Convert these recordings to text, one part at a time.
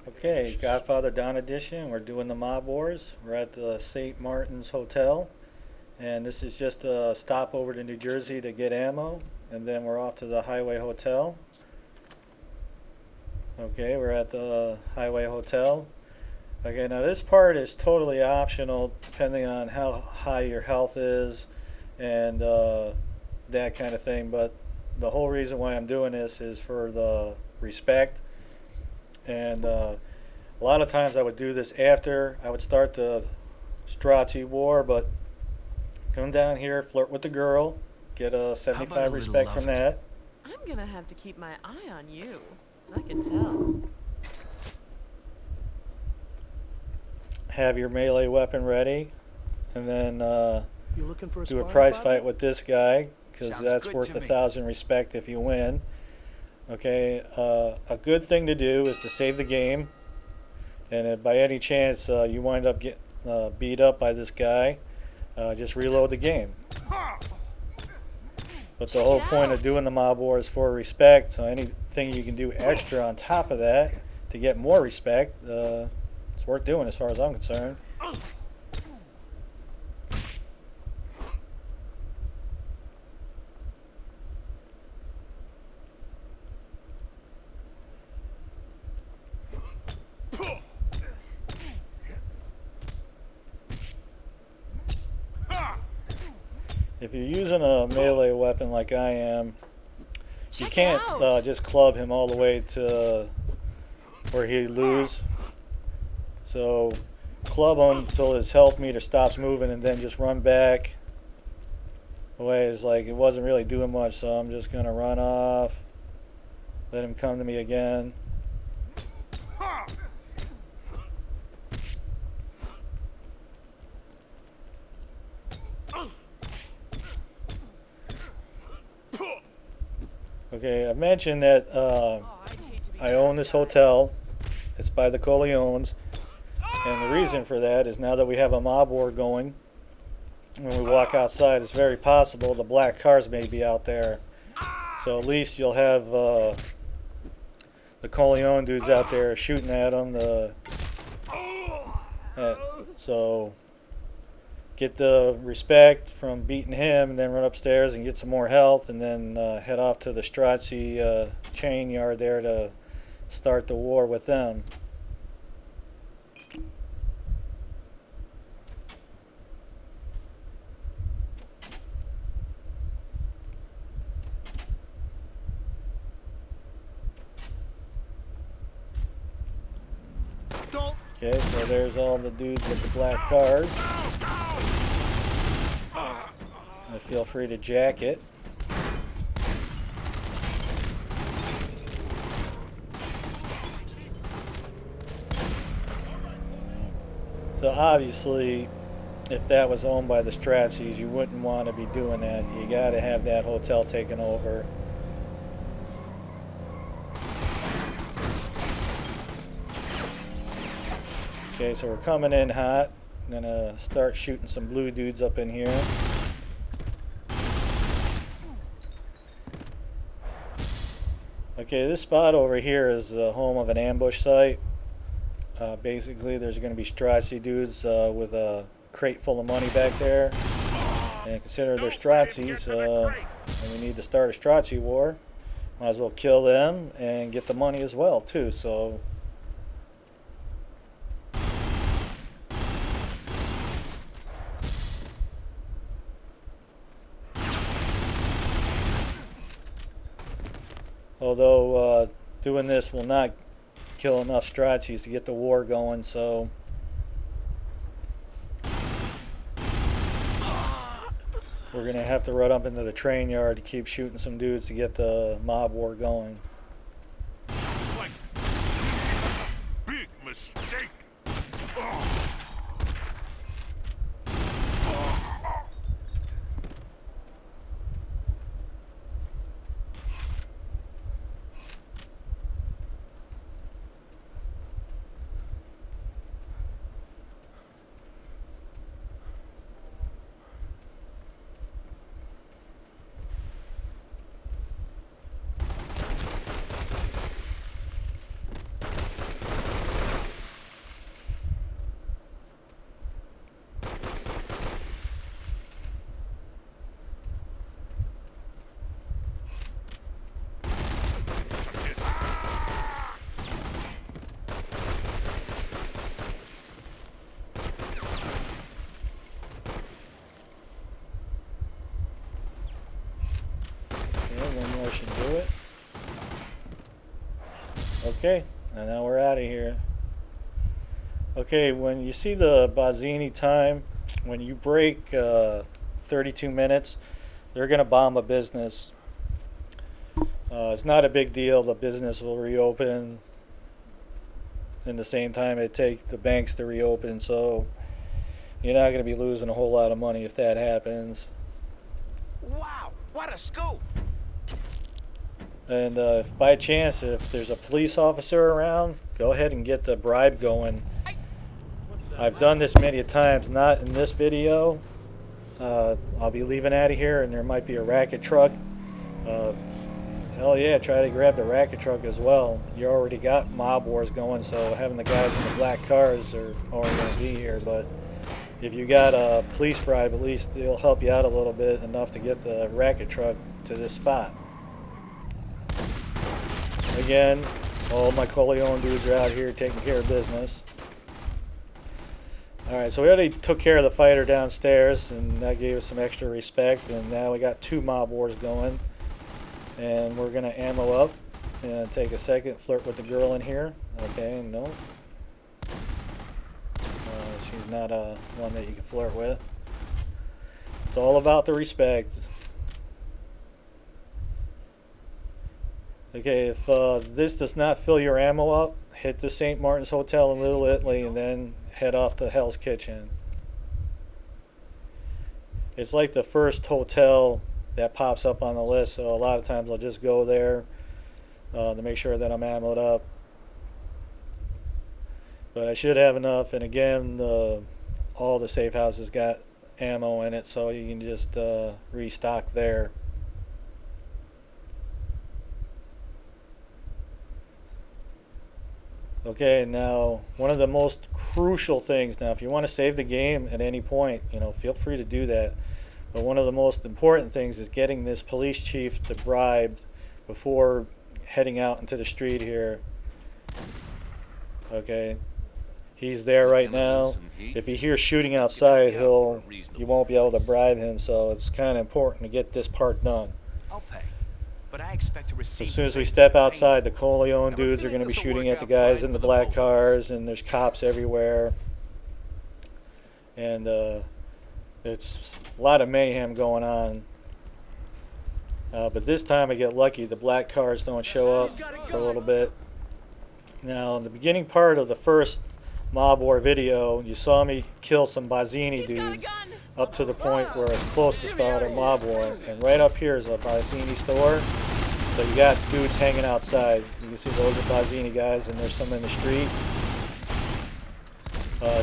Okay, Godfather Dawn Edition. We're doing the Mob Wars. We're at the St. Martin's Hotel, and this is just a stop over to New Jersey to get ammo, and then we're off to the Highway Hotel. Okay, we're at the Highway Hotel. Okay, now this part is totally optional depending on how high your health is and that kind of thing, but the whole reason why I'm doing this is for the respect. And a lot of times I would do this after I would start the Strozzi war, but come down here, flirt with the girl, get a How about a 75 little respect from loving? that. I'm gonna have to keep my eye on you. I can tell. Have your melee weapon ready, and then You looking for a do a sparring prize partner? fight with this guy because Sounds that's good worth to me. 1,000 respect if you win. Okay, a good thing to do is to save the game, and if by any chance you wind up getting beat up by this guy, just reload the game. But the Check whole it point of out. doing the mob war is for respect, so anything you can do extra on top of that to get more respect, it's worth doing as far as I'm concerned. If you're using a melee weapon like I am, you Check it can't out. just club him all the way to where he lose. So club him until his health meter stops moving and then just run back. Away is like it wasn't really doing much, so I'm just gonna run off, let him come to me again. Okay, I mentioned that I'd hate to be I own this hotel. It's by the Corleones. And the reason for that is now that we have a mob war going, when we walk outside, it's very possible the black cars may be out there. So at least you'll have the Corleone dudes out there shooting at them. So get the respect from beating him and then run upstairs and get some more health and then head off to the Strozzi chain yard there to start the war with them. Don't. Okay, so there's all the dudes with the black cars. Feel free to jack it. So obviously, if that was owned by the Stratzis, you wouldn't want to be doing that. You got to have that hotel taken over. Okay, so we're coming in hot. I'm gonna start shooting some blue dudes up in here. Okay, this spot over here is the home of an ambush site. Basically, there's going to be Strozzi dudes with a crate full of money back there. And consider they're Strazzis, and we need to start a Strozzi war. Might as well kill them and get the money as well, too. So, although doing this will not kill enough Strazzis to get the war going, so we're going to have to run up into the train yard to keep shooting some dudes to get the mob war going. Big mistake. should do it. Okay, and now we're out of here. Okay, when you see the Bazzini time, when you break 32 minutes, they're going to bomb a business. It's not a big deal. The business will reopen in the same time it takes the banks to reopen, so you're not going to be losing a whole lot of money if that happens. Wow, what a scoop! And if by chance, if there's a police officer around, go ahead and get the bribe going. I've done this many times, not in this video. I'll be leaving out of here and there might be a racket truck. Hell yeah, try to grab the racket truck as well. You already got mob wars going, so having the guys in the black cars are already going to be here. But if you got a police bribe, at least it'll help you out a little bit, enough to get the racket truck to this spot. Again, all my Corleone dudes are out here taking care of business. Alright, so we already took care of the fighter downstairs, and that gave us some extra respect, and now we got 2 mob wars going. And we're going to ammo up and take a second, flirt with the girl in here. Okay, no. She's not one that you can flirt with. It's all about the respect. Okay, if this does not fill your ammo up, hit the St. Martin's Hotel in Little Italy and then head off to Hell's Kitchen. It's like the first hotel that pops up on the list, so a lot of times I'll just go there to make sure that I'm ammoed up. But I should have enough, and again, all the safe houses got ammo in it, so you can just restock there. Okay, now one of the most crucial things, now if you want to save the game at any point, feel free to do that. But one of the most important things is getting this police chief to bribe before heading out into the street here. Okay, he's there right now. If he hears shooting outside, you won't be able to bribe him, so it's kind of important to get this part done. I'll pay, but I expect to receive. As soon as we step outside, the Corleone dudes are going to be shooting at the guys in the black cars, and there's cops everywhere. And it's a lot of mayhem going on. But this time I get lucky. The black cars don't show up for a little bit. Now, in the beginning part of the first Mob War video, you saw me kill some Bazzini dudes up to the point where it's close to start a Mob War. And right up here is a Bazzini store. So you got dudes hanging outside. You can see those are Bazzini guys, and there's some in the street.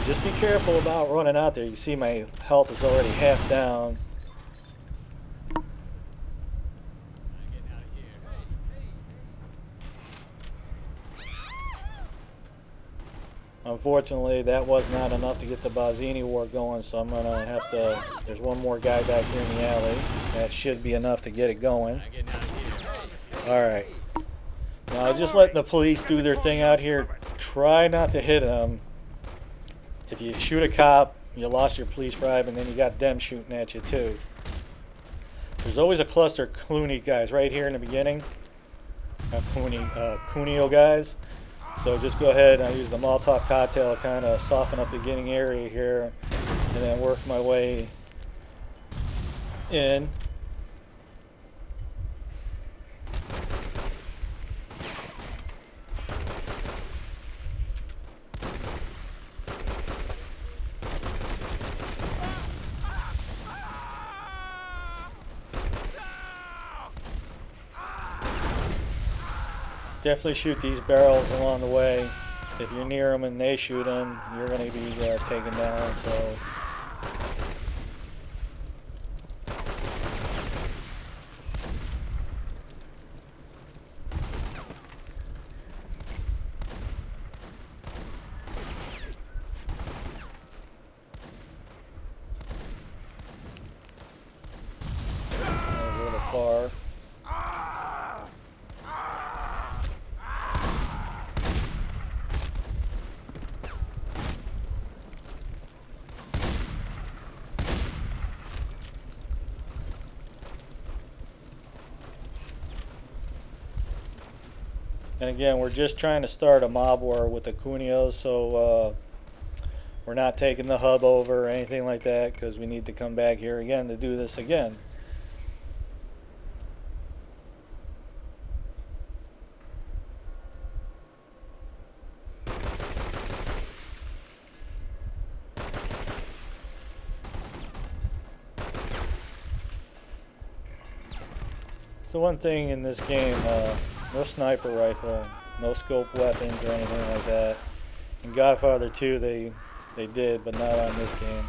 Just be careful about running out there. You see my health is already half down. Unfortunately, that was not enough to get the Bazzini war going, so I'm going to have to... There's one more guy back here in the alley. That should be enough to get it going. Alright. Now, just letting the police do their thing out here. Try not to hit them. If you shoot a cop, you lost your police bribe, and then you got them shooting at you too. There's always a cluster of Clooney guys right here in the beginning. Cuneo guys. So just go ahead and I use the Molotov cocktail to kind of soften up the beginning area here, and then work my way in. Definitely shoot these barrels along the way. If you're near them and they shoot them, you're going to be taken down. So. A little far. And again, we're just trying to start a mob war with the Cunios, so we're not taking the hub over or anything like that, because we need to come back here again to do this again. So one thing in this game, no sniper rifle, no scope weapons or anything like that. In Godfather 2 they did, but not on this game.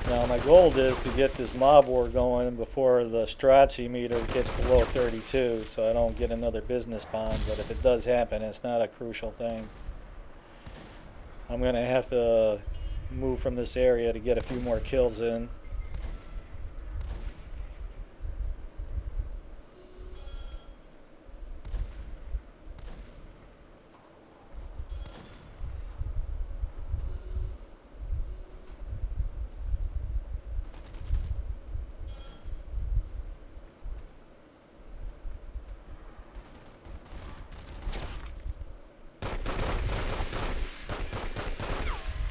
Now my goal is to get this mob war going before the Strozzi meter gets below 32, so I don't get another business bomb, but if it does happen, it's not a crucial thing. I'm going to have to move from this area to get a few more kills in.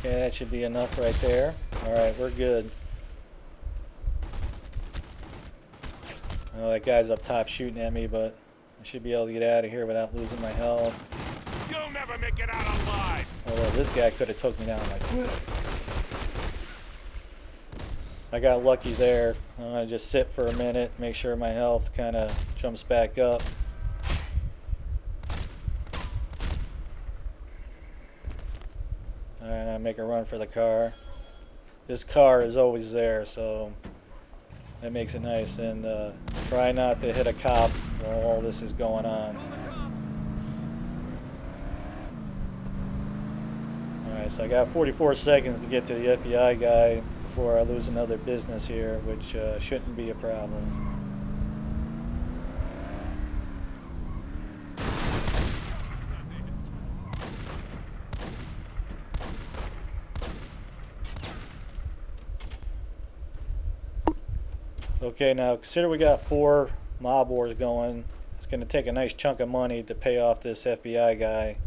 Okay, that should be enough right there. Alright, we're good. Oh, that guy's up top shooting at me, but I should be able to get out of here without losing my health. You'll never make it out alive. Although this guy could have took me down like that. I got lucky there. I'm going to just sit for a minute, make sure my health kind of jumps back up. Alright, I'm going to make a run for the car. This car is always there, so that makes it nice. And try not to hit a cop while all this is going on. Alright, so I got 44 seconds to get to the FBI guy before I lose another business here, which shouldn't be a problem. Okay, now consider we got 4 mob wars going. It's going to take a nice chunk of money to pay off this FBI guy.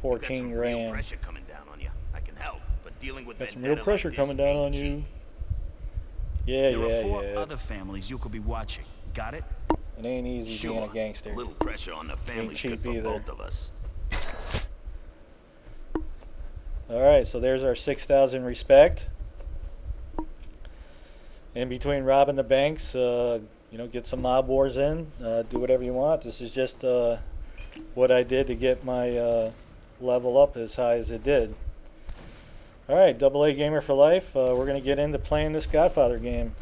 14 Real grand. pressure coming down on you. I can help, but dealing with Got some vendetta real pressure like this coming down ain't on you. cheap. Yeah, There are 4 yeah. other families you could be watching. Got it? It ain't easy being a Sure, gangster. a little pressure on the family cheap good for either. both of us. Alright, so there's our 6,000 respect. In between robbing the banks, you know, get some mob wars in, do whatever you want. This is just what I did to get my level up as high as it did. Alright, AA Gamer for Life. We're going to get into playing this Godfather game.